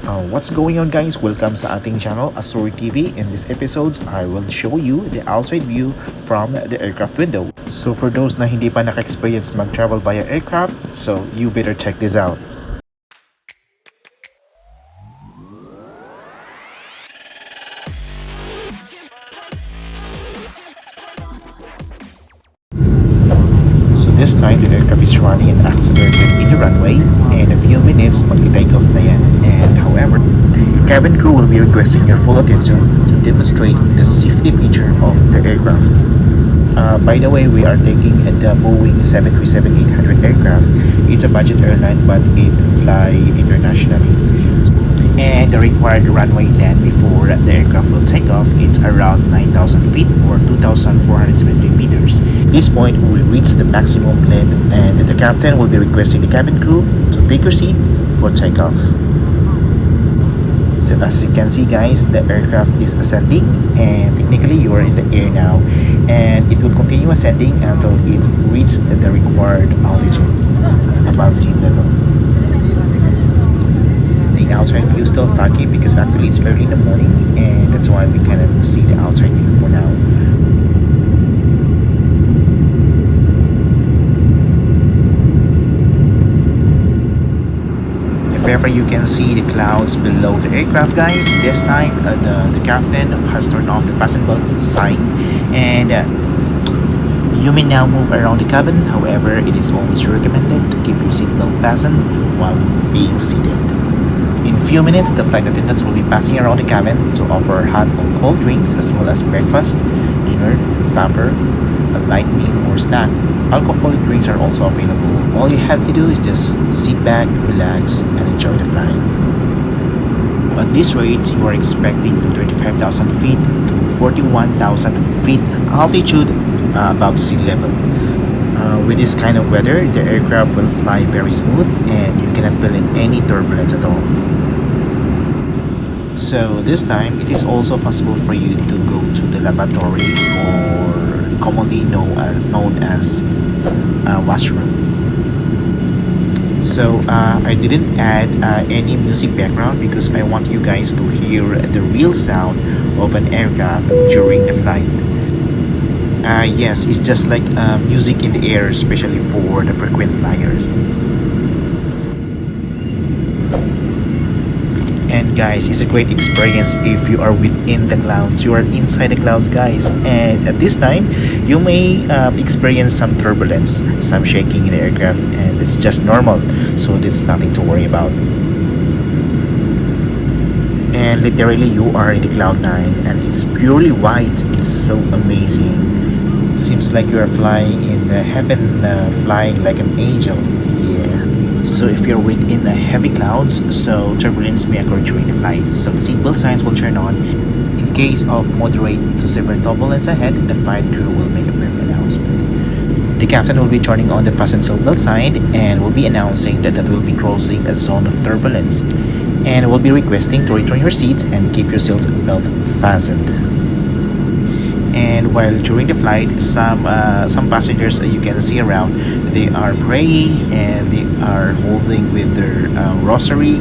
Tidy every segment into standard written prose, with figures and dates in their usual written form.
What's going on, guys? Welcome sa ating channel, AssorTeeVee. In this episodes, I will show you the outside view from the aircraft window. So for those na hindi pa naka-experience mag-travel via aircraft, so you better check this out. So this time, the aircraft is running and accelerated in the runway, and in a few minutes, magti-take off na yan. And however, the cabin crew will be requesting your full attention to demonstrate the safety feature of the aircraft. By the way, we are taking the Boeing 737-800 aircraft. It's a budget airline, but it fly internationally. And the required runway length before the aircraft will take off, it's around 9,000 feet or 2,473 meters. At this point, we will reach the maximum length, and the captain will be requesting the cabin crew to take your seat for takeoff. So as you can see, guys, the aircraft is ascending, and technically you are in the air now, and it will continue ascending until it reaches the required altitude above sea level. The outside view is still foggy because actually it's early in the morning, and that's why we cannot see the outside view for now. If ever you can see the clouds below the aircraft, guys, this time the captain has turned off the fasten belt sign, and you may now move around the cabin. However, it is always recommended to keep your seatbelt fastened while being seated. In a few minutes, the flight attendants will be passing around the cabin to offer hot or cold drinks as well as breakfast, dinner, supper, a light meal or snack. Alcoholic drinks are also available. All you have to do is just sit back, relax, and enjoy the flight. At these rates, you are expecting to 35,000 feet to 41,000 feet altitude above sea level. With this kind of weather, the aircraft will fly very smooth and you cannot feel in any turbulence at all. So this time, it is also possible for you to go to the lavatory, or commonly known as washroom. So I didn't add any music background because I want you guys to hear the real sound of an aircraft during the flight. Yes, it's just like music in the air, especially for the frequent flyers. And guys, it's a great experience if you are within the clouds. You are inside the clouds, guys, and at this time you may experience some turbulence, some shaking in the aircraft, and it's just normal, so there's nothing to worry about. And literally you are in the cloud 9 and it's purely white. It's so amazing. Seems like you are flying in the heaven, flying like an angel. Yeah. So if you're within heavy clouds, so turbulence may occur during the flight. So the seatbelt signs will turn on. In case of moderate to severe turbulence ahead, the flight crew will make a brief announcement. The captain will be turning on the fasten seatbelt sign and will be announcing that will be crossing a zone of turbulence, and will be requesting to return your seats and keep your seatbelt fastened. And while during the flight, some passengers you can see around, they are praying and they are holding with their rosary,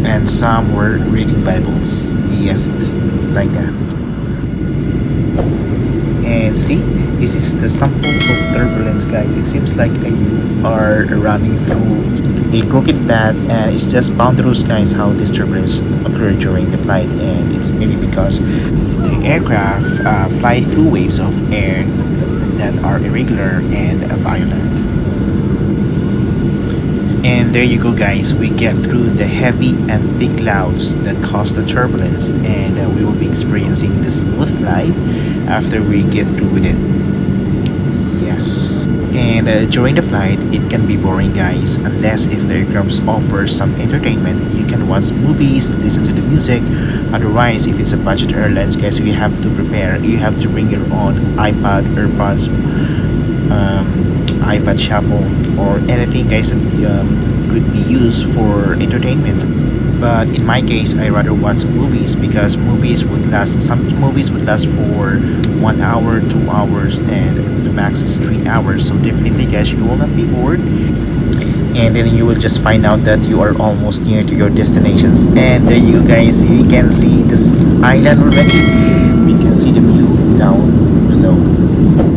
and some were reading Bibles. Yes, it's like that. And see, this is the sample of turbulence, guys. It seems like you are running through a crooked path, and it's just boundaries, guys, how this turbulence occurred during the flight. And it's maybe because the aircraft fly through waves of air that are irregular and violent. And there you go, guys, we get through the heavy and thick clouds that cause the turbulence, and we will be experiencing the smooth flight after we get through with it. Yes. And during the flight, it can be boring, guys, unless if the aircraft offers some entertainment. You can watch movies, listen to the music. Otherwise, if it's a budget airlines, guys, you have to prepare. You have to bring your own iPad, AirPods, iPad Shuffle, or anything, guys, that could be used for entertainment. But in my case, I rather watch movies because some movies would last for 1 hour, 2 hours, and the max is 3 hours. So definitely, guys, you will not be bored. and then you will just find out that you are almost near to your destinations. And there you go, guys, you can see this island already. We can see the view down below.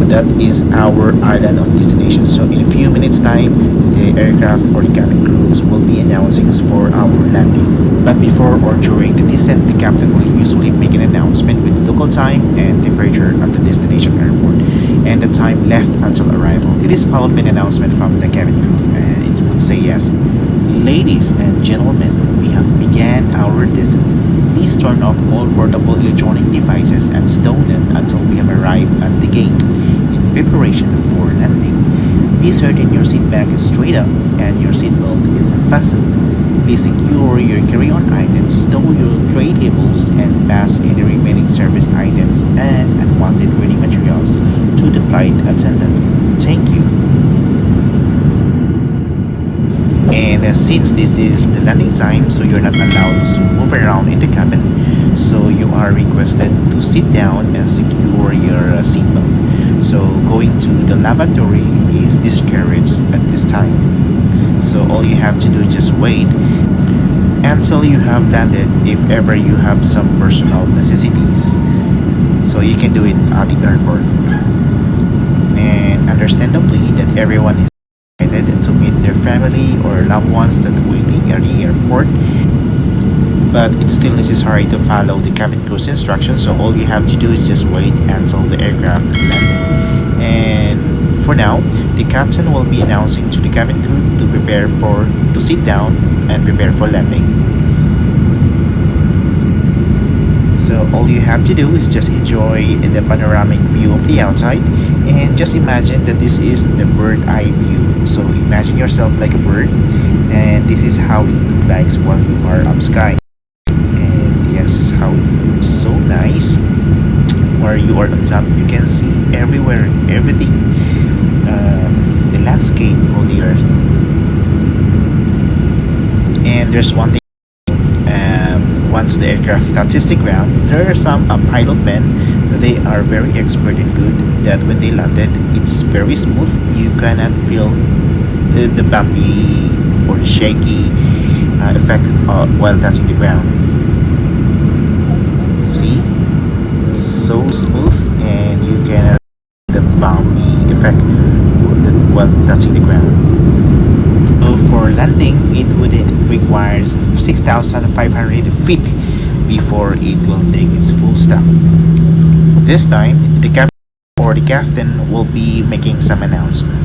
That is our island of destination. So in a few minutes time, the aircraft or the cabin crews will be announcing for our landing. But before or during the descent, the captain will usually make an announcement with the local time and temperature at the destination airport and the time left until arrival. It is followed by an announcement from the cabin crew, and it would say yes. Ladies and gentlemen, we have began our descent. Please turn off all portable electronic devices and stow them until we have arrived at the gate. In preparation for landing, be certain your seat back is straight up and your seatbelt is fastened. Please secure your carry-on items, stow your tray tables, and pass any remaining service items and unwanted reading materials to the flight attendant. Thank you. And since this is the landing time, so you're not allowed to move around in the cabin, so you are requested to sit down and secure your seatbelt. So going to the lavatory is discouraged at this time. So all you have to do is just wait until you have landed if ever you have some personal necessities. So you can do it at the airport. And understandably that everyone is excited to meet their family or loved ones that are waiting at the airport, but it's still necessary to follow the cabin crew's instructions. So all you have to do is just wait until the aircraft lands. And for now, the captain will be announcing to the cabin crew to sit down and prepare for landing. So all you have to do is just enjoy the panoramic view of the outside, and just imagine that this is the bird eye view. So imagine yourself like a bird, and this is how it looks like while you are up sky. And yes, how it looks so nice. Where you are on top, you can see everywhere, everything, the landscape of the earth. And there's one thing. Once the aircraft touches the ground, there are some pilot men. They are very expert and good that when they landed, it's very smooth. You cannot feel the bumpy or the shaky effect while touching the ground. See, it's so smooth, and you cannot feel the bumpy effect while touching the ground. So for landing, it would require 6,500 feet before it will take its full stop. This time, the captain or the captain will be making some announcement.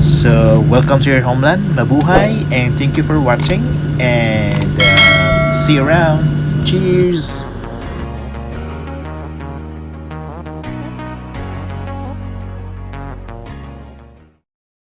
So welcome to your homeland, mabuhay, and thank you for watching, and see you around. Cheers!